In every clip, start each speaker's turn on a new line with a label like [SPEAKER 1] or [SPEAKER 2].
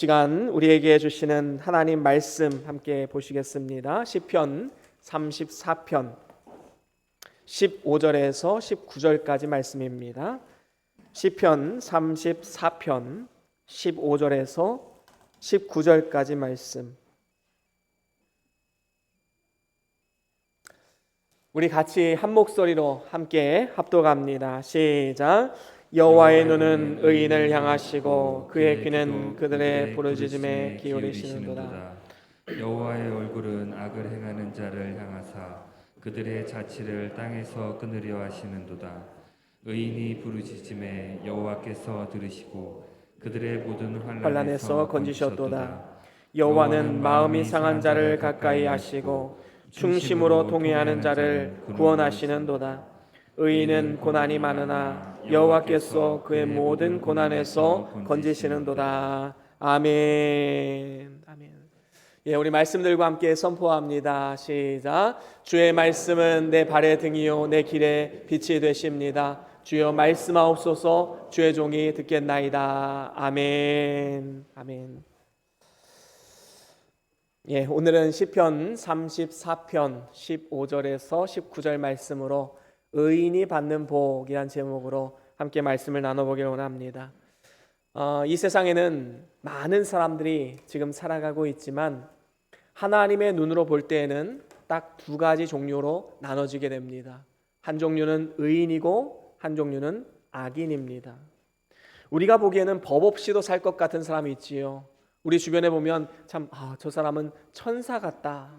[SPEAKER 1] 시간 우리에게 주시는 하나님 말씀 함께 보시겠습니다. 시편 34편 15절에서 19절까지 말씀입니다. 시편 34편 15절에서 19절까지 말씀. 우리 같이 한 목소리로 함께 합독합니다. 시작. 여호와의 눈은 의인을 향하시고 그의 귀는 그들의 부르짖음에 기울이시는도다.
[SPEAKER 2] 여호와의 얼굴은 악을 행하는 자를 향하사 그들의 자취를 땅에서 끊으려 하시는도다. 의인이 부르짖음에 여호와께서 들으시고 그들의 모든 환난에서 건지셨도다.
[SPEAKER 1] 여호와는 마음이 상한 자를 가까이 하시고 중심으로 동의하는 자를 구원하시는도다. 의인은 고난이 많으나 여호와께서 그의 모든 고난에서 건지시는도다. 아멘. 아멘. 예, 우리 말씀들과 함께 선포합니다. 시작. 주의 말씀은 내 발의 등이요 내 길의 빛이 되십니다. 주여 말씀하옵소서. 주의 종이 듣겠나이다. 아멘. 아멘. 예, 오늘은 시편 34편 15절에서 19절 말씀으로 의인이 받는 복이란 제목으로 함께 말씀을 나눠보기를 원합니다. 이 세상에는 많은 사람들이 지금 살아가고 있지만 하나님의 눈으로 볼 때에는 딱 두 가지 종류로 나눠지게 됩니다. 한 종류는 의인이고 한 종류는 악인입니다. 우리가 보기에는 법 없이도 살 것 같은 사람이 있지요. 우리 주변에 보면 참 저 사람은 천사 같다.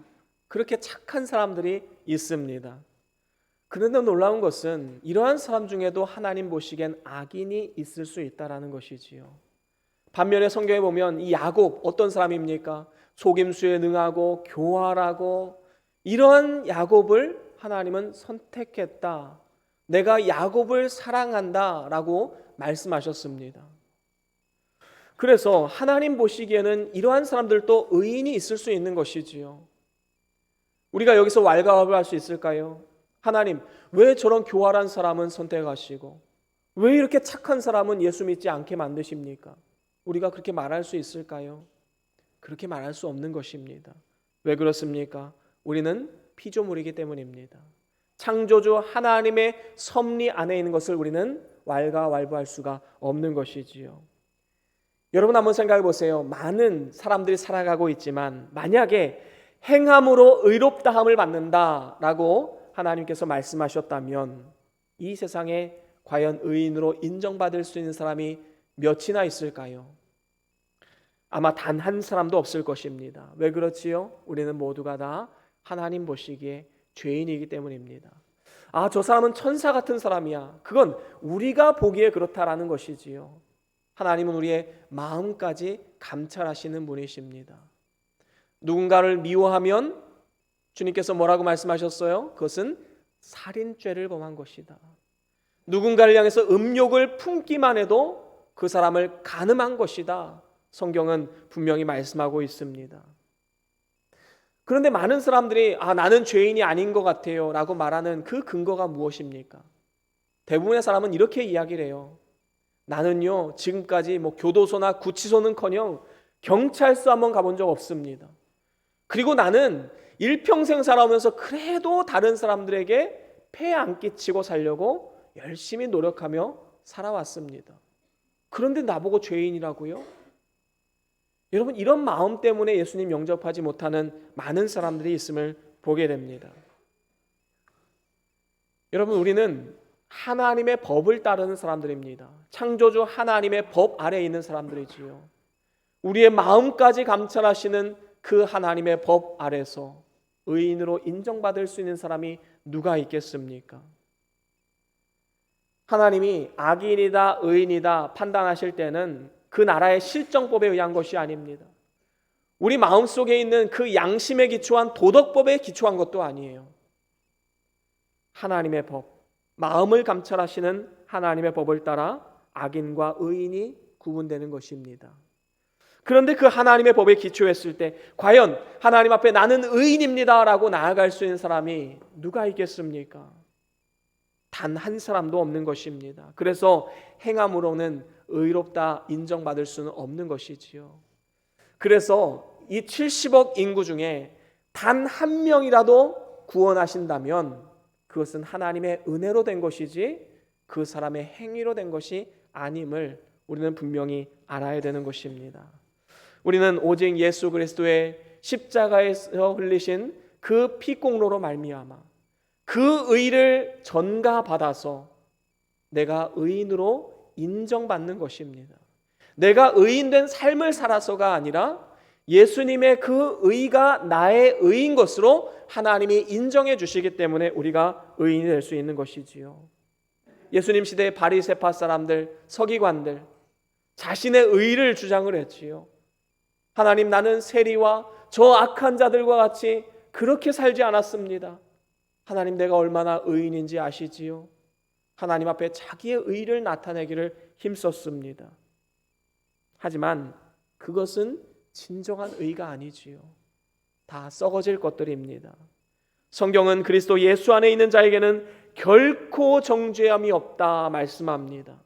[SPEAKER 1] 그렇게 착한 사람들이 있습니다. 그런데 놀라운 것은 이러한 사람 중에도 하나님 보시기엔 악인이 있을 수 있다는 것이지요. 반면에 성경에 보면 이 야곱 어떤 사람입니까? 속임수에 능하고 교활하고 이러한 야곱을 하나님은 선택했다. 내가 야곱을 사랑한다 라고 말씀하셨습니다. 그래서 하나님 보시기에는 이러한 사람들도 의인이 있을 수 있는 것이지요. 우리가 여기서 왈가왈부할 수 있을까요? 하나님, 왜 저런 교활한 사람은 선택하시고 왜 이렇게 착한 사람은 예수 믿지 않게 만드십니까? 우리가 그렇게 말할 수 있을까요? 그렇게 말할 수 없는 것입니다. 왜 그렇습니까? 우리는 피조물이기 때문입니다. 창조주 하나님의 섭리 안에 있는 것을 우리는 왈가왈부할 수가 없는 것이지요. 여러분 한번 생각해 보세요. 많은 사람들이 살아가고 있지만 만약에 행함으로 의롭다함을 받는다라고 하나님께서 말씀하셨다면 이 세상에 과연 의인으로 인정받을 수 있는 사람이 몇이나 있을까요? 아마 단 한 사람도 없을 것입니다. 왜 그렇지요? 우리는 모두가 다 하나님 보시기에 죄인이기 때문입니다. 저 사람은 천사 같은 사람이야. 그건 우리가 보기에 그렇다라는 것이지요. 하나님은 우리의 마음까지 감찰하시는 분이십니다. 누군가를 미워하면 주님께서 뭐라고 말씀하셨어요? 그것은 살인죄를 범한 것이다. 누군가를 향해서 음욕을 품기만 해도 그 사람을 간음한 것이다. 성경은 분명히 말씀하고 있습니다. 그런데 많은 사람들이 나는 죄인이 아닌 것 같아요 라고 말하는 그 근거가 무엇입니까? 대부분의 사람은 이렇게 이야기를 해요. 나는요 지금까지 교도소나 구치소는커녕 경찰서 한번 가본 적 없습니다. 그리고 나는 일평생 살아오면서 그래도 다른 사람들에게 폐해 안 끼치고 살려고 열심히 노력하며 살아왔습니다. 그런데 나보고 죄인이라고요? 여러분 이런 마음 때문에 예수님 영접하지 못하는 많은 사람들이 있음을 보게 됩니다. 여러분 우리는 하나님의 법을 따르는 사람들입니다. 창조주 하나님의 법 아래에 있는 사람들이지요. 우리의 마음까지 감찰하시는 그 하나님의 법 아래서 의인으로 인정받을 수 있는 사람이 누가 있겠습니까? 하나님이 악인이다 의인이다 판단하실 때는 그 나라의 실정법에 의한 것이 아닙니다. 우리 마음속에 있는 그 양심에 기초한 도덕법에 기초한 것도 아니에요. 하나님의 법, 마음을 감찰하시는 하나님의 법을 따라 악인과 의인이 구분되는 것입니다. 그런데 그 하나님의 법에 기초했을 때 과연 하나님 앞에 나는 의인입니다 라고 나아갈 수 있는 사람이 누가 있겠습니까? 단 한 사람도 없는 것입니다. 그래서 행함으로는 의롭다 인정받을 수는 없는 것이지요. 그래서 이 70억 인구 중에 단 한 명이라도 구원하신다면 그것은 하나님의 은혜로 된 것이지 그 사람의 행위로 된 것이 아님을 우리는 분명히 알아야 되는 것입니다. 우리는 오직 예수 그리스도의 십자가에서 흘리신 그 피공로로 말미암아 그 의를 전가받아서 내가 의인으로 인정받는 것입니다. 내가 의인된 삶을 살아서가 아니라 예수님의 그 의가 나의 의인 것으로 하나님이 인정해 주시기 때문에 우리가 의인이 될 수 있는 것이지요. 예수님 시대의 바리새파 사람들, 서기관들 자신의 의를 주장을 했지요. 하나님, 나는 세리와 저 악한 자들과 같이 그렇게 살지 않았습니다. 하나님, 내가 얼마나 의인인지 아시지요? 하나님 앞에 자기의 의를 나타내기를 힘썼습니다. 하지만 그것은 진정한 의가 아니지요. 다 썩어질 것들입니다. 성경은 그리스도 예수 안에 있는 자에게는 결코 정죄함이 없다 말씀합니다.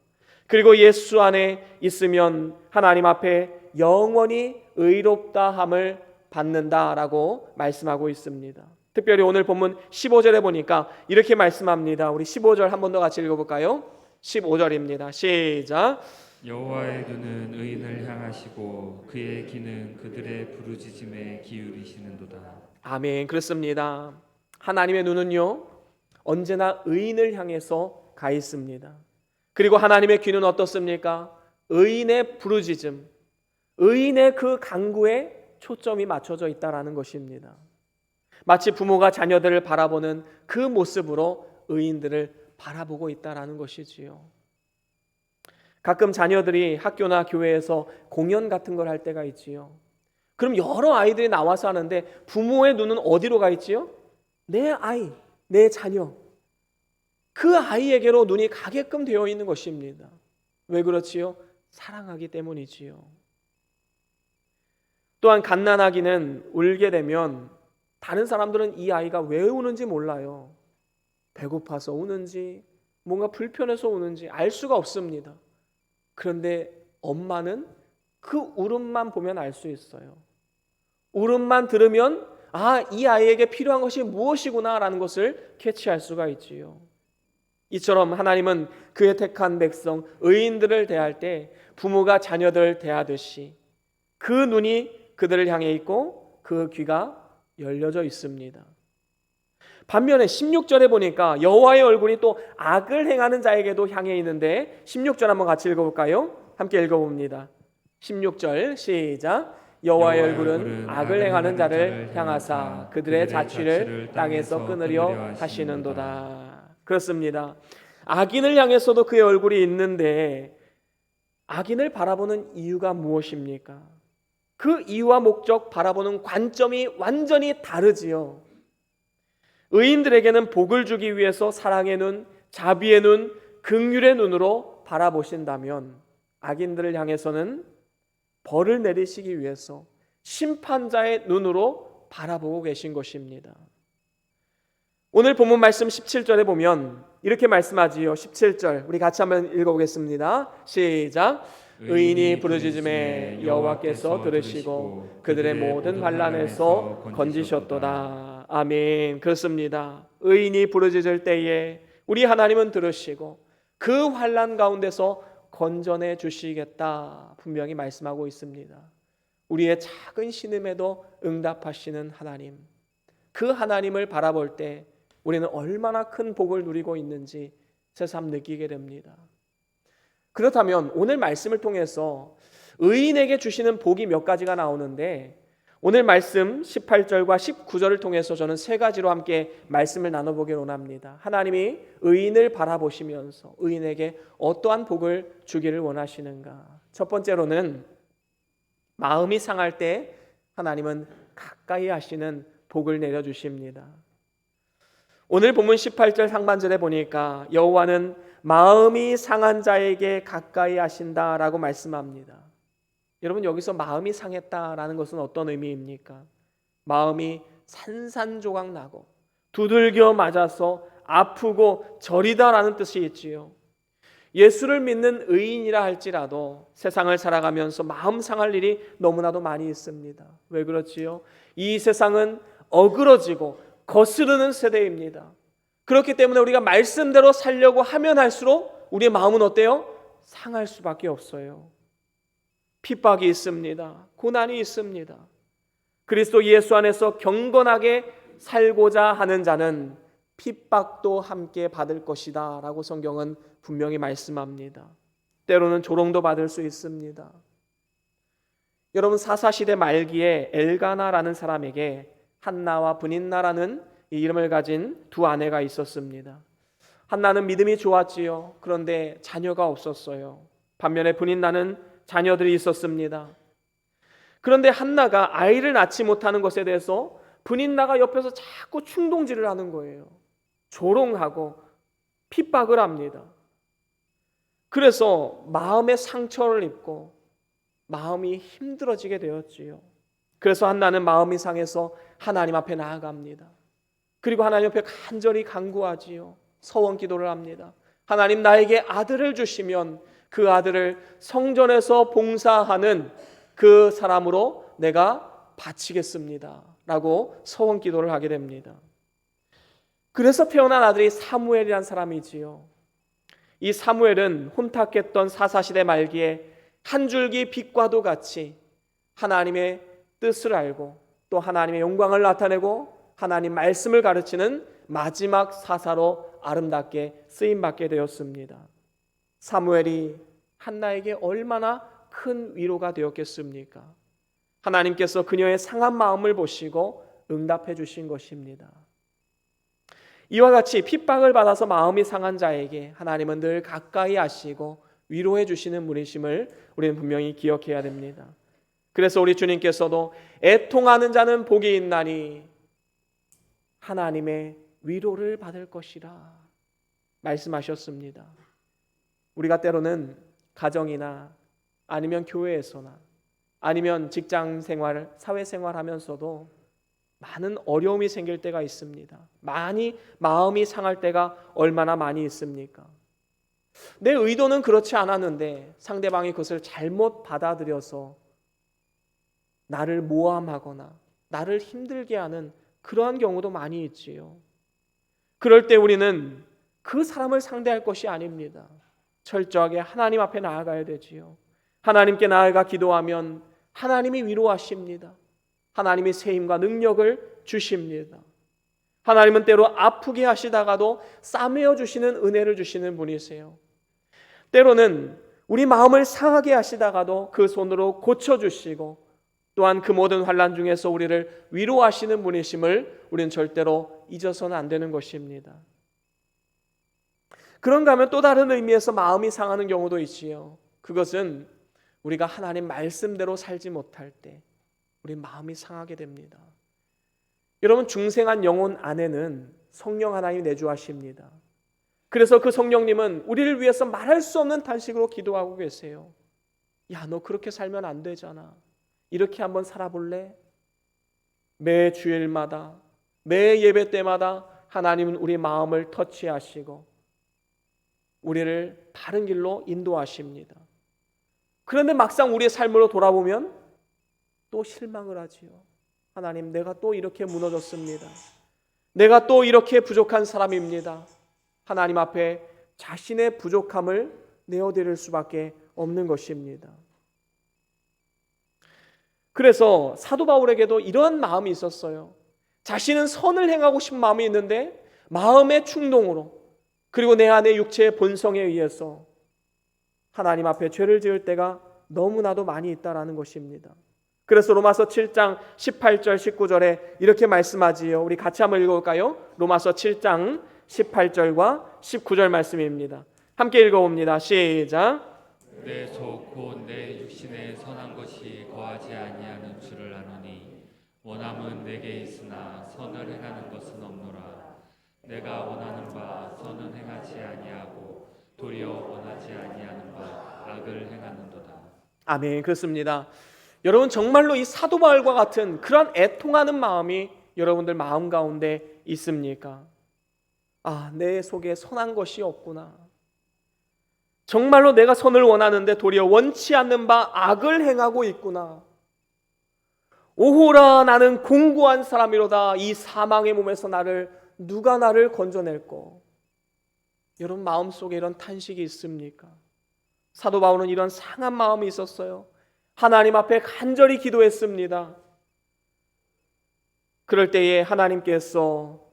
[SPEAKER 1] 그리고 예수 안에 있으면 하나님 앞에 영원히 의롭다함을 받는다라고 말씀하고 있습니다. 특별히 오늘 본문 15절에 보니까 이렇게 말씀합니다. 우리 15절 한 번 더 같이 읽어볼까요? 15절입니다. 시작.
[SPEAKER 2] 여호와의 눈은 의인을 향하시고 그의 귀는 그들의 부르짖음에 기울이시는도다.
[SPEAKER 1] 아멘. 그렇습니다. 하나님의 눈은요 언제나 의인을 향해서 가 있습니다. 그리고 하나님의 귀는 어떻습니까? 의인의 부르짖음, 의인의 그 간구에 초점이 맞춰져 있다라는 것입니다. 마치 부모가 자녀들을 바라보는 그 모습으로 의인들을 바라보고 있다라는 것이지요. 가끔 자녀들이 학교나 교회에서 공연 같은 걸 할 때가 있지요. 그럼 여러 아이들이 나와서 하는데 부모의 눈은 어디로 가 있지요? 내 아이, 내 자녀, 그 아이에게로 눈이 가게끔 되어 있는 것입니다. 왜 그렇지요? 사랑하기 때문이지요. 또한 갓난아기는 울게 되면 다른 사람들은 이 아이가 왜 우는지 몰라요. 배고파서 우는지 뭔가 불편해서 우는지 알 수가 없습니다. 그런데 엄마는 그 울음만 보면 알 수 있어요. 울음만 들으면 이 아이에게 필요한 것이 무엇이구나 라는 것을 캐치할 수가 있지요. 이처럼 하나님은 그의 택한 백성 의인들을 대할 때 부모가 자녀들을 대하듯이 그 눈이 그들을 향해 있고 그 귀가 열려져 있습니다. 반면에 16절에 보니까 여호와의 얼굴이 또 악을 행하는 자에게도 향해 있는데 16절 한번 같이 읽어볼까요? 함께 읽어봅니다. 16절 시작. 여호와의 얼굴은 악을 행하는 자를 향하사 그들의 자취를 땅에서 끊으려 하시는도다. 그렇습니다. 악인을 향해서도 그의 얼굴이 있는데 악인을 바라보는 이유가 무엇입니까? 그 이유와 목적, 바라보는 관점이 완전히 다르지요. 의인들에게는 복을 주기 위해서 사랑의 눈, 자비의 눈, 긍휼의 눈으로 바라보신다면 악인들을 향해서는 벌을 내리시기 위해서 심판자의 눈으로 바라보고 계신 것입니다. 오늘 본문 말씀 17절에 보면 이렇게 말씀하지요. 17절 우리 같이 한번 읽어보겠습니다. 시작. 의인이 부르짖음에 여호와께서 들으시고 그들의 모든 환난에서 건지셨도다. 아멘. 그렇습니다. 의인이 부르짖을 때에 우리 하나님은 들으시고 그 환난 가운데서 건져내 주시겠다 분명히 말씀하고 있습니다. 우리의 작은 신음에도 응답하시는 하나님, 그 하나님을 바라볼 때 우리는 얼마나 큰 복을 누리고 있는지 새삼 느끼게 됩니다. 그렇다면 오늘 말씀을 통해서 의인에게 주시는 복이 몇 가지가 나오는데 오늘 말씀 18절과 19절을 통해서 저는 세 가지로 함께 말씀을 나눠보기를 원합니다. 하나님이 의인을 바라보시면서 의인에게 어떠한 복을 주기를 원하시는가. 첫 번째로는 마음이 상할 때 하나님은 가까이 하시는 복을 내려주십니다. 오늘 본문 18절 상반절에 보니까 여호와는 마음이 상한 자에게 가까이 하신다라고 말씀합니다. 여러분, 여기서 마음이 상했다라는 것은 어떤 의미입니까? 마음이 산산조각 나고 두들겨 맞아서 아프고 저리다라는 뜻이 있지요. 예수를 믿는 의인이라 할지라도 세상을 살아가면서 마음 상할 일이 너무나도 많이 있습니다. 왜 그렇지요? 이 세상은 어그러지고 거스르는 세대입니다. 그렇기 때문에 우리가 말씀대로 살려고 하면 할수록 우리의 마음은 어때요? 상할 수밖에 없어요. 핍박이 있습니다. 고난이 있습니다. 그리스도 예수 안에서 경건하게 살고자 하는 자는 핍박도 함께 받을 것이다 라고 성경은 분명히 말씀합니다. 때로는 조롱도 받을 수 있습니다. 여러분, 사사시대 말기에 엘가나라는 사람에게 한나와 브닌나라는 이 이름을 가진 두 아내가 있었습니다. 한나는 믿음이 좋았지요. 그런데 자녀가 없었어요. 반면에 브닌나는 자녀들이 있었습니다. 그런데 한나가 아이를 낳지 못하는 것에 대해서 브닌나가 옆에서 자꾸 충동질을 하는 거예요. 조롱하고 핍박을 합니다. 그래서 마음의 상처를 입고 마음이 힘들어지게 되었지요. 그래서 한나는 마음이 상해서 하나님 앞에 나아갑니다. 그리고 하나님 앞에 간절히 간구하지요. 서원 기도를 합니다. 하나님, 나에게 아들을 주시면 그 아들을 성전에서 봉사하는 그 사람으로 내가 바치겠습니다 라고 서원 기도를 하게 됩니다. 그래서 태어난 아들이 사무엘이란 사람이지요. 이 사무엘은 혼탁했던 사사시대 말기에 한 줄기 빛과도 같이 하나님의 뜻을 알고 또 하나님의 영광을 나타내고 하나님 말씀을 가르치는 마지막 사사로 아름답게 쓰임받게 되었습니다. 사무엘이 한나에게 얼마나 큰 위로가 되었겠습니까? 하나님께서 그녀의 상한 마음을 보시고 응답해 주신 것입니다. 이와 같이 핍박을 받아서 마음이 상한 자에게 하나님은 늘 가까이 하시고 위로해 주시는 분이심을 우리는 분명히 기억해야 됩니다. 그래서 우리 주님께서도 애통하는 자는 복이 있나니 하나님의 위로를 받을 것이라 말씀하셨습니다. 우리가 때로는 가정이나 아니면 교회에서나 아니면 직장 생활, 사회 생활하면서도 많은 어려움이 생길 때가 있습니다. 많이 마음이 상할 때가 얼마나 많이 있습니까? 내 의도는 그렇지 않았는데 상대방이 그것을 잘못 받아들여서 나를 모함하거나 나를 힘들게 하는 그러한 경우도 많이 있지요. 그럴 때 우리는 그 사람을 상대할 것이 아닙니다. 철저하게 하나님 앞에 나아가야 되지요. 하나님께 나아가 기도하면 하나님이 위로하십니다. 하나님이 세임과 능력을 주십니다. 하나님은 때로 아프게 하시다가도 싸매어 주시는 은혜를 주시는 분이세요. 때로는 우리 마음을 상하게 하시다가도 그 손으로 고쳐주시고 또한 그 모든 환난 중에서 우리를 위로하시는 분이심을 우리는 절대로 잊어서는 안 되는 것입니다. 그런가 하면 또 다른 의미에서 마음이 상하는 경우도 있지요. 그것은 우리가 하나님 말씀대로 살지 못할 때 우리 마음이 상하게 됩니다. 여러분, 중생한 영혼 안에는 성령 하나님이 내주하십니다. 그래서 그 성령님은 우리를 위해서 말할 수 없는 탄식으로 기도하고 계세요. 야, 너 그렇게 살면 안 되잖아. 이렇게 한번 살아볼래? 매 주일마다 매 예배 때마다 하나님은 우리 마음을 터치하시고 우리를 바른 길로 인도하십니다. 그런데 막상 우리의 삶으로 돌아보면 또 실망을 하지요. 하나님, 내가 또 이렇게 무너졌습니다. 내가 또 이렇게 부족한 사람입니다. 하나님 앞에 자신의 부족함을 내어드릴 수밖에 없는 것입니다. 그래서 사도 바울에게도 이러한 마음이 있었어요. 자신은 선을 행하고 싶은 마음이 있는데 마음의 충동으로 그리고 내 안의 육체의 본성에 의해서 하나님 앞에 죄를 지을 때가 너무나도 많이 있다라는 것입니다. 그래서 로마서 7장 18절 19절에 이렇게 말씀하지요. 우리 같이 한번 읽어볼까요? 로마서 7장 18절과 19절 말씀입니다. 함께 읽어봅니다. 시작.
[SPEAKER 2] 내 속 곧 내 육신에 선한 것이 거하지 아니하는 줄을 아노니 원함은 내게 있으나 선을 행하는 것은 없노라. 내가 원하는 바 선은 행하지 아니하고 도리어 원하지 아니하는 바 악을 행하는도다.
[SPEAKER 1] 아멘. 그렇습니다. 여러분, 정말로 이 사도 바울과 같은 그런 애통하는 마음이 여러분들 마음 가운데 있습니까? 아, 내 속에 선한 것이 없구나. 정말로 내가 선을 원하는데 도리어 원치 않는 바 악을 행하고 있구나. 오호라, 나는 공고한 사람이로다. 이 사망의 몸에서 누가 나를 건져낼꼬. 여러분 마음속에 이런 탄식이 있습니까? 사도 바울은 이런 상한 마음이 있었어요. 하나님 앞에 간절히 기도했습니다. 그럴 때에 하나님께서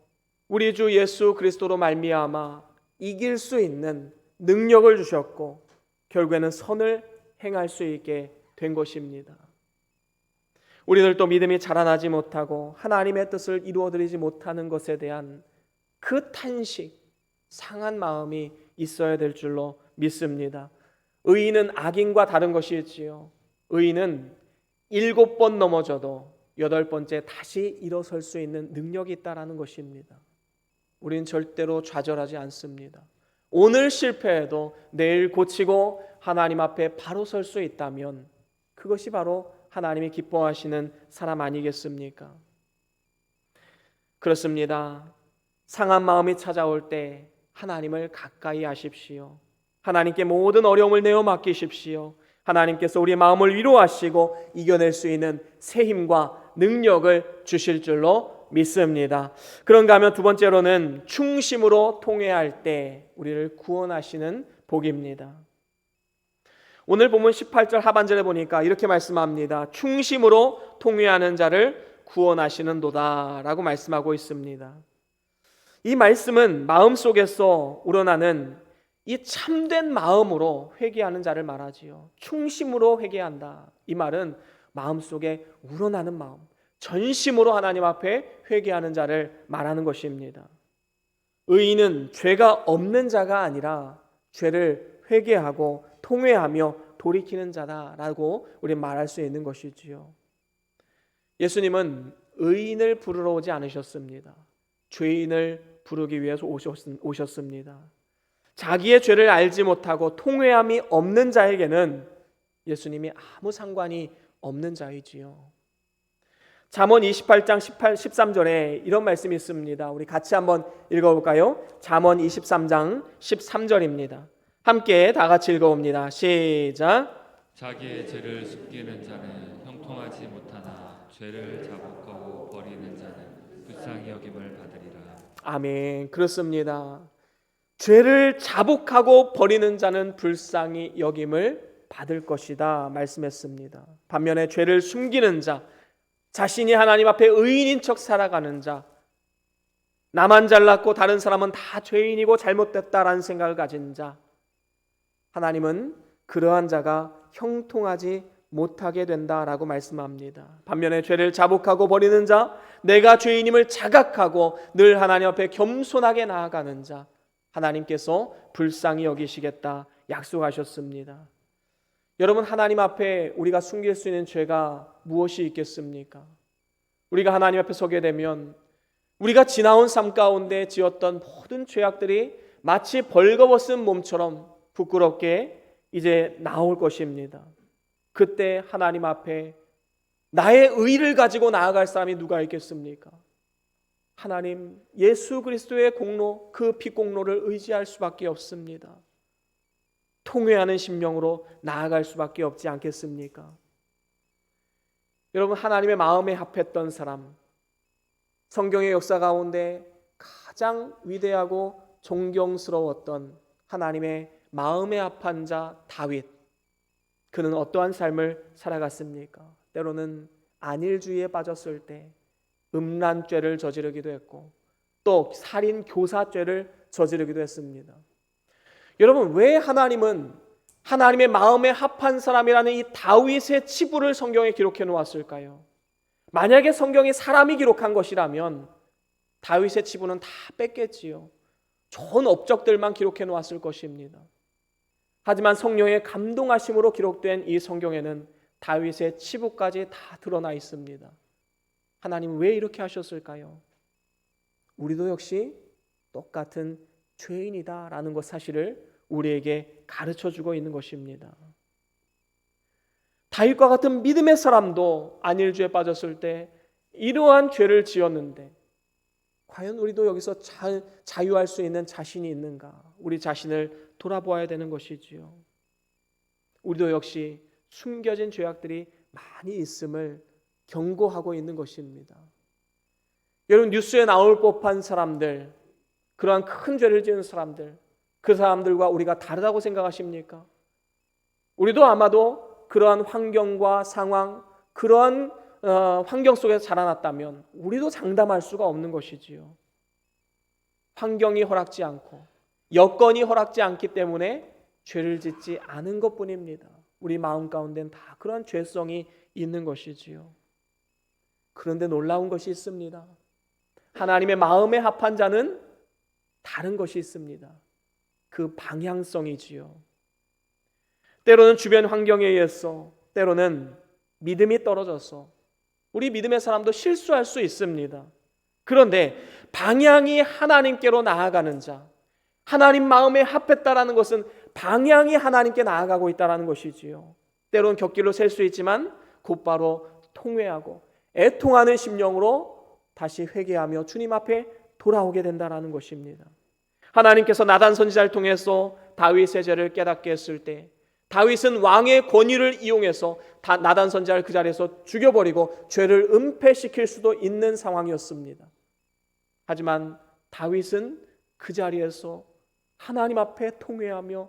[SPEAKER 1] 우리 주 예수 그리스도로 말미암아 이길 수 있는 능력을 주셨고 결국에는 선을 행할 수 있게 된 것입니다. 우리들도 믿음이 자라나지 못하고 하나님의 뜻을 이루어드리지 못하는 것에 대한 그 탄식, 상한 마음이 있어야 될 줄로 믿습니다. 의인은 악인과 다른 것이지요. 의인은 7번 넘어져도 8번째 다시 일어설 수 있는 능력이 있다는 것입니다. 우리는 절대로 좌절하지 않습니다. 오늘 실패해도 내일 고치고 하나님 앞에 바로 설 수 있다면 그것이 바로 하나님이 기뻐하시는 사람 아니겠습니까? 그렇습니다. 상한 마음이 찾아올 때 하나님을 가까이 하십시오. 하나님께 모든 어려움을 내어 맡기십시오. 하나님께서 우리의 마음을 위로하시고 이겨낼 수 있는 새 힘과 능력을 주실 줄로 믿습니다. 그런가 하면 두 번째로는 충심으로 통회할 때 우리를 구원하시는 복입니다. 오늘 본문 18절 하반절에 보니까 이렇게 말씀합니다. 충심으로 통회하는 자를 구원하시는도다 라고 말씀하고 있습니다. 이 말씀은 마음속에서 우러나는 이 참된 마음으로 회개하는 자를 말하지요. 충심으로 회개한다. 이 말은 마음속에 우러나는 마음, 전심으로 하나님 앞에 회개하는 자를 말하는 것입니다. 의인은 죄가 없는 자가 아니라 죄를 회개하고 통회하며 돌이키는 자다라고 우리 말할 수 있는 것이지요. 예수님은 의인을 부르러 오지 않으셨습니다. 죄인을 부르기 위해서 오셨습니다. 자기의 죄를 알지 못하고 통회함이 없는 자에게는 예수님이 아무 상관이 없는 자이지요. 잠언 28장 13절에 이런 말씀이 있습니다. 우리 같이 한번 읽어볼까요? 잠언 23장 13절입니다. 함께 다 같이 읽어봅니다. 시작.
[SPEAKER 2] 자기의 죄를 숨기는 자는 형통하지 못하나 죄를 자복하고 버리는 자는 불쌍히 여김을 받으리라.
[SPEAKER 1] 아멘. 그렇습니다. 죄를 자복하고 버리는 자는 불쌍히 여김을 받을 것이다 말씀했습니다. 반면에 죄를 숨기는 자, 자신이 하나님 앞에 의인인 척 살아가는 자, 나만 잘났고 다른 사람은 다 죄인이고 잘못됐다라는 생각을 가진 자, 하나님은 그러한 자가 형통하지 못하게 된다라고 말씀합니다. 반면에 죄를 자복하고 버리는 자, 내가 죄인임을 자각하고 늘 하나님 앞에 겸손하게 나아가는 자, 하나님께서 불쌍히 여기시겠다 약속하셨습니다. 여러분, 하나님 앞에 우리가 숨길 수 있는 죄가 무엇이 있겠습니까? 우리가 하나님 앞에 서게 되면 우리가 지나온 삶 가운데 지었던 모든 죄악들이 마치 벌거벗은 몸처럼 부끄럽게 이제 나올 것입니다. 그때 하나님 앞에 나의 의를 가지고 나아갈 사람이 누가 있겠습니까? 하나님, 예수 그리스도의 공로, 그 피공로를 의지할 수밖에 없습니다. 통회하는 심령으로 나아갈 수밖에 없지 않겠습니까? 여러분, 하나님의 마음에 합했던 사람, 성경의 역사 가운데 가장 위대하고 존경스러웠던 하나님의 마음에 합한 자 다윗, 그는 어떠한 삶을 살아갔습니까? 때로는 안일주의에 빠졌을 때 음란죄를 저지르기도 했고 또 살인 교사죄를 저지르기도 했습니다. 여러분, 왜 하나님은 하나님의 마음에 합한 사람이라는 이 다윗의 치부를 성경에 기록해 놓았을까요? 만약에 성경이 사람이 기록한 것이라면 다윗의 치부는 다 뺐겠지요. 좋은 업적들만 기록해 놓았을 것입니다. 하지만 성령의 감동하심으로 기록된 이 성경에는 다윗의 치부까지 다 드러나 있습니다. 하나님 왜 이렇게 하셨을까요? 우리도 역시 똑같은 죄인이다라는 것 사실을 우리에게 가르쳐주고 있는 것입니다. 다윗과 같은 믿음의 사람도 안일주에 빠졌을 때 이러한 죄를 지었는데 과연 우리도 여기서 자유할 수 있는 자신이 있는가? 우리 자신을 돌아보아야 되는 것이지요. 우리도 역시 숨겨진 죄악들이 많이 있음을 경고하고 있는 것입니다. 여러분, 뉴스에 나올 법한 사람들, 그러한 큰 죄를 지은 사람들, 그 사람들과 우리가 다르다고 생각하십니까? 우리도 아마도 그러한 환경과 상황, 그러한 환경 속에서 자라났다면 우리도 장담할 수가 없는 것이지요. 환경이 허락지 않고 여건이 허락지 않기 때문에 죄를 짓지 않은 것뿐입니다. 우리 마음 가운데는 다 그런 죄성이 있는 것이지요. 그런데 놀라운 것이 있습니다. 하나님의 마음에 합한 자는 다른 것이 있습니다. 그 방향성이지요. 때로는 주변 환경에 의해서, 때로는 믿음이 떨어져서 우리 믿음의 사람도 실수할 수 있습니다. 그런데 방향이 하나님께로 나아가는 자, 하나님 마음에 합했다라는 것은 방향이 하나님께 나아가고 있다는 것이지요. 때로는 곁길로 셀 수 있지만 곧바로 통회하고 애통하는 심령으로 다시 회개하며 주님 앞에 돌아오게 된다는 것입니다. 하나님께서 나단 선지자를 통해서 다윗의 죄를 깨닫게 했을 때 다윗은 왕의 권위를 이용해서 나단 선지자를 그 자리에서 죽여버리고 죄를 은폐시킬 수도 있는 상황이었습니다. 하지만 다윗은 그 자리에서 하나님 앞에 통회하며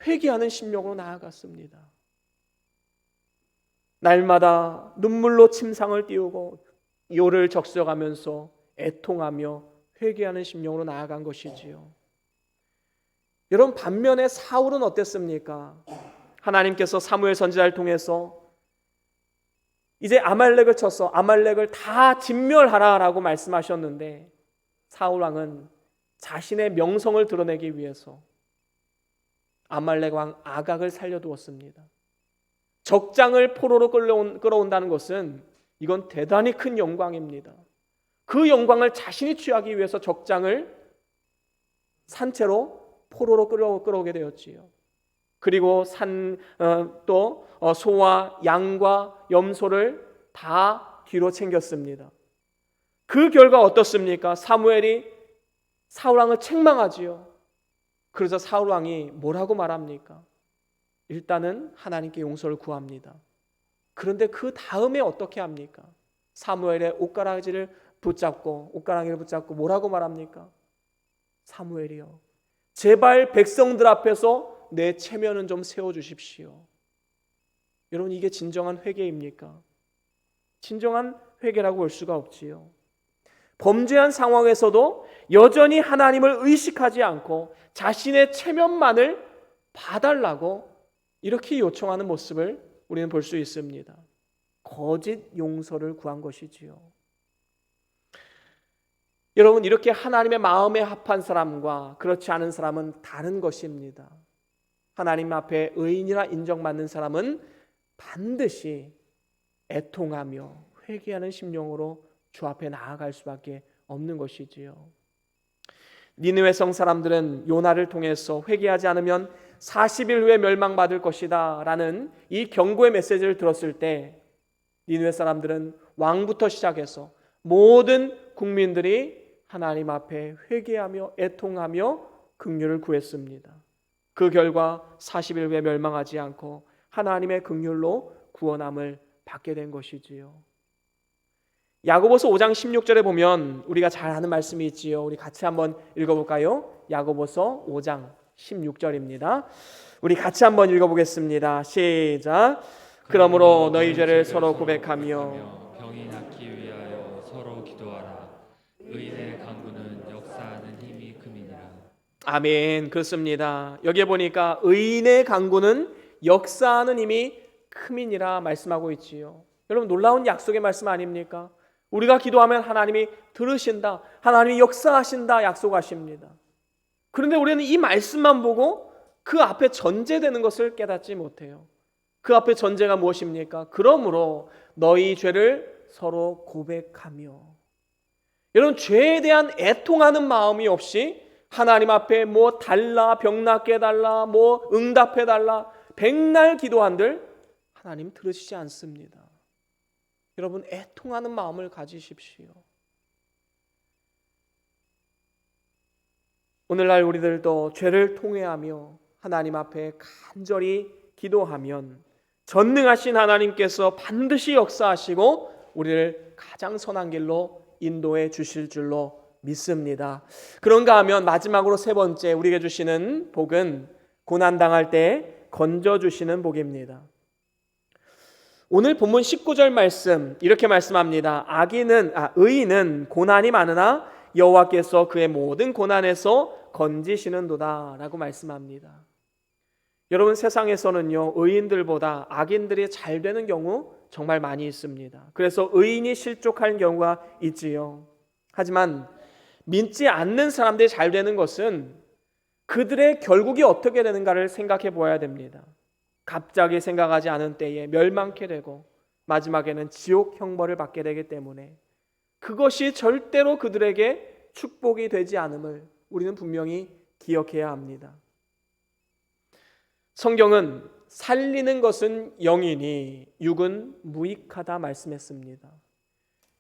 [SPEAKER 1] 회개하는 심령으로 나아갔습니다. 날마다 눈물로 침상을 띄우고 요를 적셔가면서 애통하며 회개하는 심령으로 나아간 것이지요. 여러분, 반면에 사울은 어땠습니까? 하나님께서 사무엘 선지자를 통해서 이제 아말렉을 쳐서 아말렉을 다 진멸하라라고 말씀하셨는데 사울 왕은 자신의 명성을 드러내기 위해서 아말렉 왕 아각을 살려두었습니다. 적장을 포로로 끌어온다는 것은 이건 대단히 큰 영광입니다. 그 영광을 자신이 취하기 위해서 적장을 산채로 포로로 끌어오게 되었지요. 그리고 또 소와 양과 염소를 다 뒤로 챙겼습니다. 그 결과 어떻습니까? 사무엘이 사울 왕을 책망하지요. 그래서 사울 왕이 뭐라고 말합니까? 일단은 하나님께 용서를 구합니다. 그런데 그 다음에 어떻게 합니까? 사무엘의 옷가랑이를 붙잡고 뭐라고 말합니까? 사무엘이요, 제발 백성들 앞에서 내 체면은 좀 세워주십시오. 여러분, 이게 진정한 회개입니까? 진정한 회개라고 볼 수가 없지요. 범죄한 상황에서도 여전히 하나님을 의식하지 않고 자신의 체면만을 봐달라고 이렇게 요청하는 모습을 우리는 볼 수 있습니다. 거짓 용서를 구한 것이지요. 여러분, 이렇게 하나님의 마음에 합한 사람과 그렇지 않은 사람은 다른 것입니다. 하나님 앞에 의인이라 인정받는 사람은 반드시 애통하며 회개하는 심령으로 주 앞에 나아갈 수밖에 없는 것이지요. 니느웨 성 사람들은 요나를 통해서 회개하지 않으면 40일 후에 멸망받을 것이다 라는 이 경고의 메시지를 들었을 때 니느웨 사람들은 왕부터 시작해서 모든 국민들이 하나님 앞에 회개하며 애통하며 긍휼을 구했습니다. 그 결과 40일 후에 멸망하지 않고 하나님의 긍휼로 구원함을 받게 된 것이지요. 야고보서 5장 16절에 보면 우리가 잘 아는 말씀이 있지요. 우리 같이 한번 읽어볼까요? 야고보서 5장 16절입니다. 우리 같이 한번 읽어보겠습니다. 시작. 그러므로 너희 죄를 서로 고백하며
[SPEAKER 2] 병이 낫기 위하여 서로 기도하라. 의인의 간구는 역사하는 힘이 큼이니라.
[SPEAKER 1] 아멘. 그렇습니다. 여기에 보니까 의인의 간구는 역사하는 힘이 큼이니라 말씀하고 있지요. 여러분, 놀라운 약속의 말씀 아닙니까? 우리가 기도하면 하나님이 들으신다, 하나님이 역사하신다 약속하십니다. 그런데 우리는 이 말씀만 보고 그 앞에 전제되는 것을 깨닫지 못해요. 그 앞에 전제가 무엇입니까? 그러므로 너희 죄를 서로 고백하며. 여러분, 죄에 대한 애통하는 마음이 없이 하나님 앞에 뭐 달라, 병 낫게 해달라, 뭐 응답해달라 백날 기도한들 하나님 들으시지 않습니다. 여러분, 애통하는 마음을 가지십시오. 오늘날 우리들도 죄를 통회하며 하나님 앞에 간절히 기도하면 전능하신 하나님께서 반드시 역사하시고 우리를 가장 선한 길로 인도해 주실 줄로 믿습니다. 그런가 하면 마지막으로 세 번째 우리에게 주시는 복은 고난당할 때 건져주시는 복입니다. 오늘 본문 19절 말씀 이렇게 말씀합니다. 의인은 고난이 많으나 여호와께서 그의 모든 고난에서 건지시는도다 라고 말씀합니다. 여러분, 세상에서는요, 의인들보다 악인들이 잘 되는 경우 정말 많이 있습니다. 그래서 의인이 실족하는 경우가 있지요. 하지만 믿지 않는 사람들이 잘 되는 것은 그들의 결국이 어떻게 되는가를 생각해 보아야 됩니다. 갑자기 생각하지 않은 때에 멸망케 되고 마지막에는 지옥 형벌을 받게 되기 때문에 그것이 절대로 그들에게 축복이 되지 않음을 우리는 분명히 기억해야 합니다. 성경은 살리는 것은 영이니 육은 무익하다 말씀했습니다.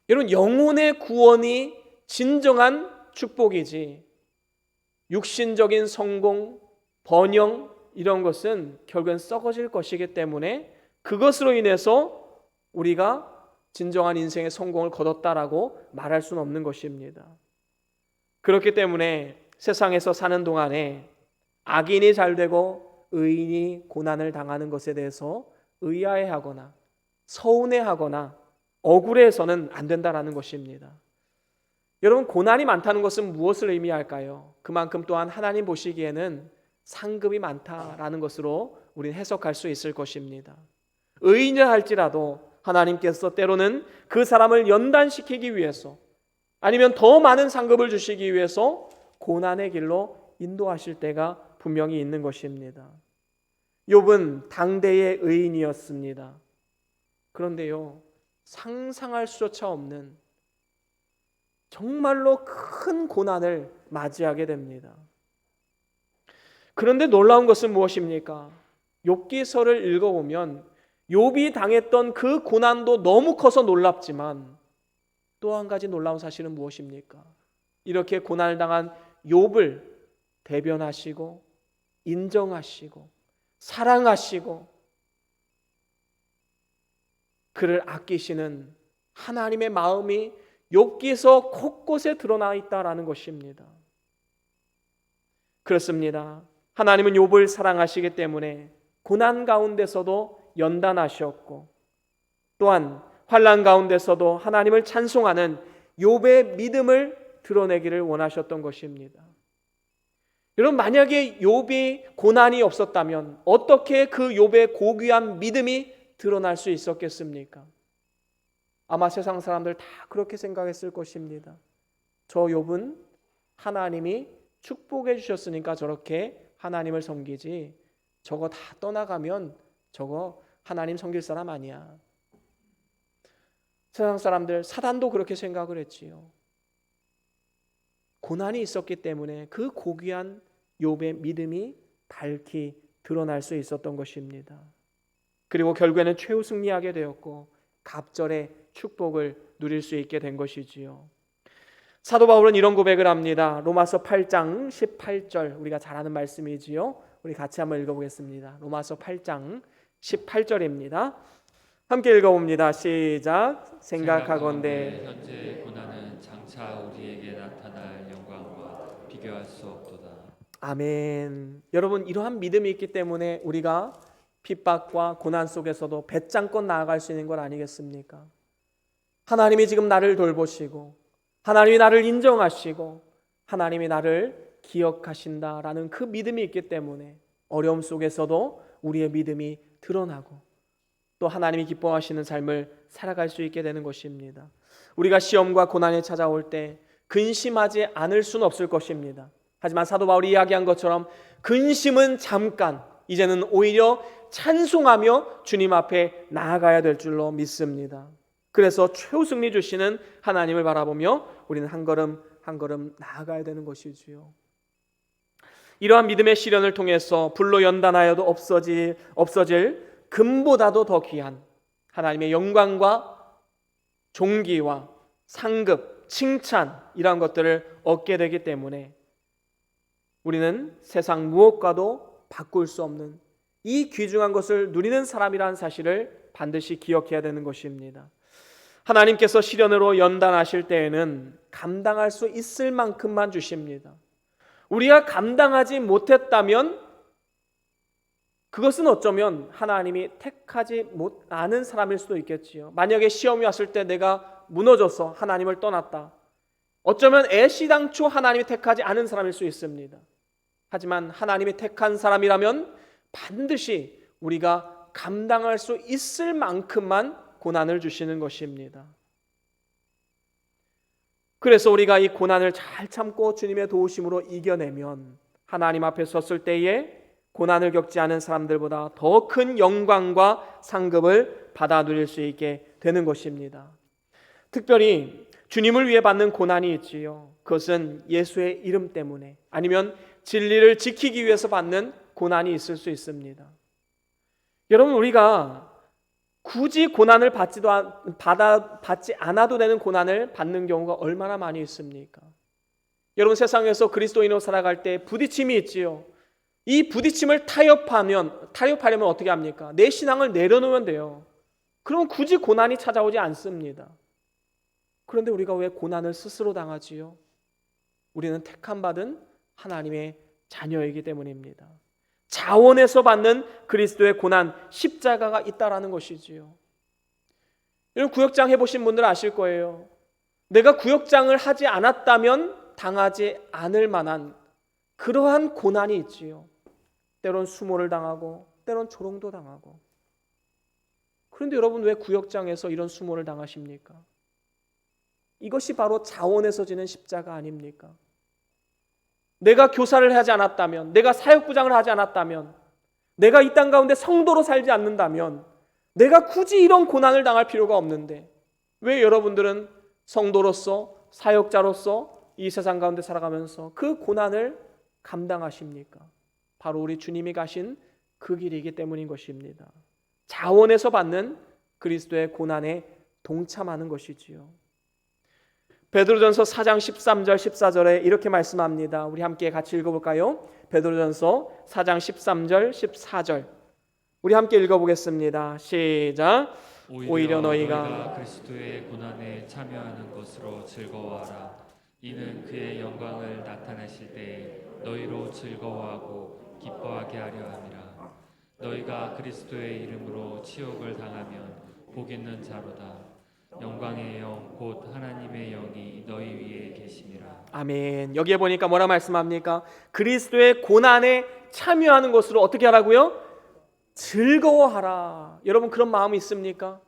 [SPEAKER 1] 여러분, 영혼의 구원이 진정한 축복이지 육신적인 성공, 번영 이런 것은 결국엔 썩어질 것이기 때문에 그것으로 인해서 우리가 진정한 인생의 성공을 거뒀다라고 말할 수는 없는 것입니다. 그렇기 때문에 세상에서 사는 동안에 악인이 잘 되고 의인이 고난을 당하는 것에 대해서 의아해하거나 서운해하거나 억울해서는 안 된다라는 것입니다. 여러분, 고난이 많다는 것은 무엇을 의미할까요? 그만큼 또한 하나님 보시기에는 상급이 많다라는 것으로 우리는 해석할 수 있을 것입니다. 의인이라 할지라도 하나님께서 때로는 그 사람을 연단시키기 위해서 아니면 더 많은 상급을 주시기 위해서 고난의 길로 인도하실 때가 분명히 있는 것입니다. 욥은 당대의 의인이었습니다. 그런데요, 상상할 수조차 없는 정말로 큰 고난을 맞이하게 됩니다. 그런데 놀라운 것은 무엇입니까? 욥기서를 읽어보면 욥이 당했던 그 고난도 너무 커서 놀랍지만 또 한 가지 놀라운 사실은 무엇입니까? 이렇게 고난을 당한 욥을 대변하시고 인정하시고 사랑하시고 그를 아끼시는 하나님의 마음이 욥기서 곳곳에 드러나 있다라는 것입니다. 그렇습니다. 하나님은 욥을 사랑하시기 때문에 고난 가운데서도 연단하셨고 또한 환난 가운데서도 하나님을 찬송하는 욥의 믿음을 드러내기를 원하셨던 것입니다. 여러분, 만약에 욥이 고난이 없었다면 어떻게 그 욥의 고귀한 믿음이 드러날 수 있었겠습니까? 아마 세상 사람들 다 그렇게 생각했을 것입니다. 저 욥은 하나님이 축복해 주셨으니까 저렇게 하나님을 섬기지, 저거 다 떠나가면 저거 하나님 섬길 사람 아니야. 세상 사람들, 사단도 그렇게 생각을 했지요. 고난이 있었기 때문에 그 고귀한 욥의 믿음이 밝히 드러날 수 있었던 것입니다. 그리고 결국에는 최후 승리하게 되었고 갑절의 축복을 누릴 수 있게 된 것이지요. 사도 바울은 이런 고백을 합니다. 로마서 8장 18절, 우리가 잘 아는 말씀이지요. 우리 같이 한번 읽어보겠습니다. 로마서 8장 18절입니다. 함께 읽어봅니다. 시작. 생각하건대
[SPEAKER 2] 현재 고난은 장차 우리에게 나타날 영광과 비교할 수 없도다.
[SPEAKER 1] 아멘. 여러분, 이러한 믿음이 있기 때문에 우리가 핍박과 고난 속에서도 배짱껏 나아갈 수 있는 것 아니겠습니까? 하나님이 지금 나를 돌보시고 하나님이 나를 인정하시고 하나님이 나를 기억하신다라는 그 믿음이 있기 때문에 어려움 속에서도 우리의 믿음이 드러나고 또 하나님이 기뻐하시는 삶을 살아갈 수 있게 되는 것입니다. 우리가 시험과 고난이 찾아올 때 근심하지 않을 수는 없을 것입니다. 하지만 사도 바울이 이야기한 것처럼 근심은 잠깐, 이제는 오히려 찬송하며 주님 앞에 나아가야 될 줄로 믿습니다. 그래서 최후 승리 주시는 하나님을 바라보며 우리는 한 걸음 한 걸음 나아가야 되는 것이지요. 이러한 믿음의 시련을 통해서 불로 연단하여도 없어질 금보다도 더 귀한 하나님의 영광과 존귀와 상급, 칭찬 이러한 것들을 얻게 되기 때문에 우리는 세상 무엇과도 바꿀 수 없는 이 귀중한 것을 누리는 사람이라는 사실을 반드시 기억해야 되는 것입니다. 하나님께서 시련으로 연단하실 때에는 감당할 수 있을 만큼만 주십니다. 우리가 감당하지 못했다면 그것은 어쩌면 하나님이 택하지 않은 사람일 수도 있겠지요. 만약에 시험이 왔을 때 내가 무너져서 하나님을 떠났다. 어쩌면 애시당초 하나님이 택하지 않은 사람일 수 있습니다. 하지만 하나님이 택한 사람이라면 반드시 우리가 감당할 수 있을 만큼만 고난을 주시는 것입니다. 그래서 우리가 이 고난을 잘 참고 주님의 도우심으로 이겨내면 하나님 앞에 섰을 때에 고난을 겪지 않은 사람들보다 더 큰 영광과 상급을 받아 누릴 수 있게 되는 것입니다. 특별히 주님을 위해 받는 고난이 있지요. 그것은 예수의 이름 때문에 아니면 진리를 지키기 위해서 받는 고난이 있을 수 있습니다. 여러분, 우리가 굳이 고난을 받지 않아도 되는 고난을 받는 경우가 얼마나 많이 있습니까? 여러분, 세상에서 그리스도인으로 살아갈 때 부딪힘이 있지요. 이 부딪힘을 타협하려면 어떻게 합니까? 내 신앙을 내려놓으면 돼요. 그럼 굳이 고난이 찾아오지 않습니다. 그런데 우리가 왜 고난을 스스로 당하지요? 우리는 택함받은 하나님의 자녀이기 때문입니다. 자원에서 받는 그리스도의 고난, 십자가가 있다라는 것이지요. 여러분, 구역장 해보신 분들 아실 거예요. 내가 구역장을 하지 않았다면 당하지 않을 만한 그러한 고난이 있지요. 때론 수모를 당하고 때론 조롱도 당하고. 그런데 여러분, 왜 구역장에서 이런 수모를 당하십니까? 이것이 바로 자원에서 지는 십자가 아닙니까? 내가 교사를 하지 않았다면, 내가 사역부장을 하지 않았다면, 내가 이 땅 가운데 성도로 살지 않는다면 내가 굳이 이런 고난을 당할 필요가 없는데 왜 여러분들은 성도로서, 사역자로서 이 세상 가운데 살아가면서 그 고난을 감당하십니까? 바로 우리 주님이 가신 그 길이기 때문인 것입니다. 자원에서 받는 그리스도의 고난에 동참하는 것이지요. 베드로전서 4장 13절 14절에 이렇게 말씀합니다. 우리 함께 같이 읽어볼까요? 베드로전서 4장 13절 14절 우리 함께 읽어보겠습니다. 시작. 오히려 너희가
[SPEAKER 2] 그리스도의 고난에 참여하는 것으로 즐거워하라. 이는 그의 영광을 나타내실 때에 너희로 즐거워하고 기뻐하게 하려 함이라. 너희가 그리스도의 이름으로 치욕을 당하면 복 있는 자로다. 영광의 영 곧 하나님의 영이 너희 위에 계심이라.
[SPEAKER 1] 아멘. 여기에 보니까 뭐라 말씀합니까? 그리스도의 고난에 참여하는 것으로 어떻게 하라고요? 즐거워하라. 여러분, 그런 마음이 있습니까?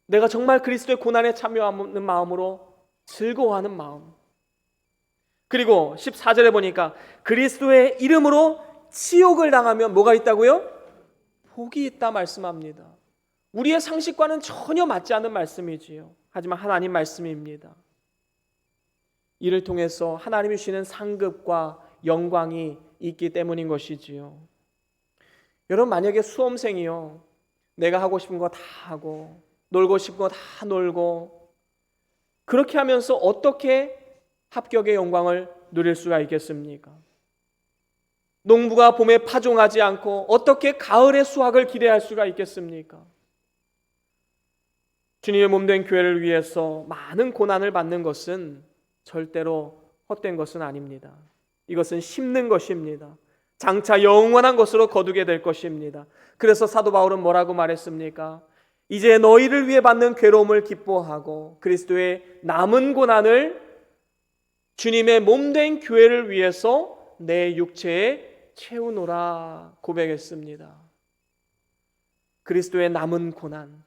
[SPEAKER 1] 내가 정말 그리스도의 고난에 참여하는 마음으로 즐거워하는 마음. 그리고 14절에 보니까 그리스도의 이름으로 치욕을 당하면 뭐가 있다고요? 복이 있다 말씀합니다. 우리의 상식과는 전혀 맞지 않는 말씀이지요. 하지만 하나님 말씀입니다. 이를 통해서 하나님이 주시는 상급과 영광이 있기 때문인 것이지요. 여러분, 만약에 수험생이요, 내가 하고 싶은 거 다 하고 놀고 싶은 거 다 놀고 그렇게 하면서 어떻게 합격의 영광을 누릴 수가 있겠습니까? 농부가 봄에 파종하지 않고 어떻게 가을의 수확을 기대할 수가 있겠습니까? 주님의 몸된 교회를 위해서 많은 고난을 받는 것은 절대로 헛된 것은 아닙니다. 이것은 심는 것입니다. 장차 영원한 것으로 거두게 될 것입니다. 그래서 사도 바울은 뭐라고 말했습니까? 이제 너희를 위해 받는 괴로움을 기뻐하고 그리스도의 남은 고난을 주님의 몸된 교회를 위해서 내 육체에 채우노라 고백했습니다. 그리스도의 남은 고난,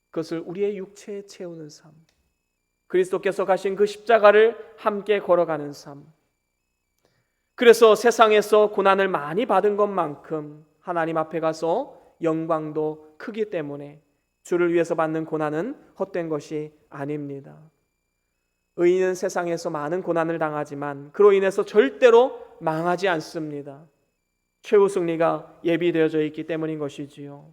[SPEAKER 1] 그것을 우리의 육체에 채우는 삶, 그리스도께서 가신 그 십자가를 함께 걸어가는 삶. 그래서 세상에서 고난을 많이 받은 것만큼 하나님 앞에 가서 영광도 크기 때문에 주를 위해서 받는 고난은 헛된 것이 아닙니다. 의인은 세상에서 많은 고난을 당하지만 그로 인해서 절대로 망하지 않습니다. 최후 승리가 예비되어져 있기 때문인 것이지요.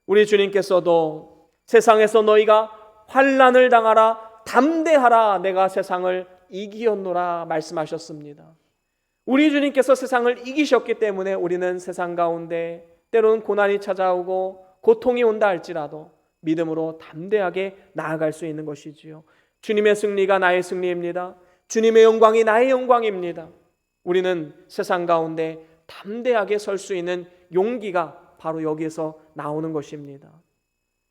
[SPEAKER 1] 우리 주님께서도 세상에서 너희가 환난을 당하라, 담대하라, 내가 세상을 이기었노라 말씀하셨습니다. 우리 주님께서 세상을 이기셨기 때문에 우리는 세상 가운데 때로는 고난이 찾아오고 고통이 온다 할지라도 믿음으로 담대하게 나아갈 수 있는 것이지요. 주님의 승리가 나의 승리입니다. 주님의 영광이 나의 영광입니다. 우리는 세상 가운데 담대하게 설 수 있는 용기가 바로 여기에서 나오는 것입니다.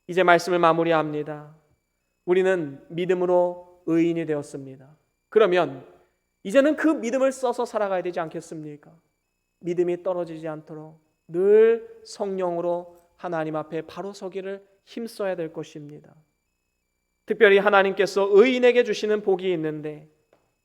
[SPEAKER 1] 이제 말씀을 마무리합니다. 우리는 믿음으로 의인이 되었습니다. 그러면 이제는 그 믿음을 써서 살아가야 되지 않겠습니까? 믿음이 떨어지지 않도록 늘 성령으로 하나님 앞에 바로 서기를 힘써야 될 것입니다. 특별히 하나님께서 의인에게 주시는 복이 있는데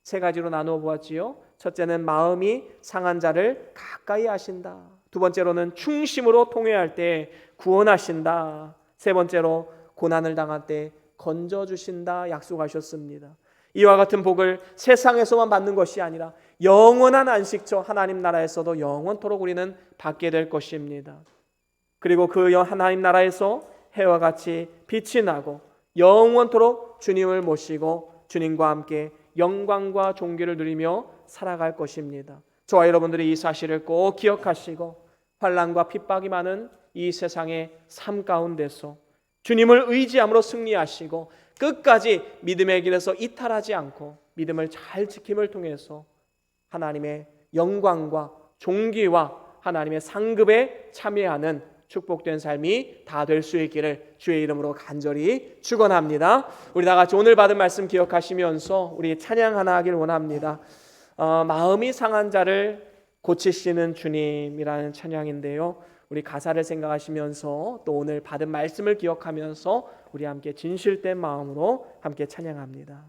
[SPEAKER 1] 세 가지로 나누어 보았지요. 첫째는 마음이 상한 자를 가까이 하신다. 두 번째로는 충심으로 통회할 때 구원하신다. 세 번째로 고난을 당할 때 건져주신다 약속하셨습니다. 이와 같은 복을 세상에서만 받는 것이 아니라 영원한 안식처 하나님 나라에서도 영원토록 우리는 받게 될 것입니다. 그리고 그 하나님 나라에서 해와 같이 빛이 나고 영원토록 주님을 모시고 주님과 함께 영광과 존귀를 누리며 살아갈 것입니다. 저와 여러분들이 이 사실을 꼭 기억하시고 환난과 핍박이 많은 이 세상의 삶 가운데서 주님을 의지함으로 승리하시고 끝까지 믿음의 길에서 이탈하지 않고 믿음을 잘 지킴을 통해서 하나님의 영광과 존귀와 하나님의 상급에 참여하는 축복된 삶이 다 될 수 있기를 주의 이름으로 간절히 축원합니다. 우리 다 같이 오늘 받은 말씀 기억하시면서 우리 찬양 하나 하길 원합니다. 마음이 상한 자를 고치시는 주님이라는 찬양인데요. 우리 가사를 생각하시면서 또 오늘 받은 말씀을 기억하면서 우리 함께 진실된 마음으로 함께 찬양합니다.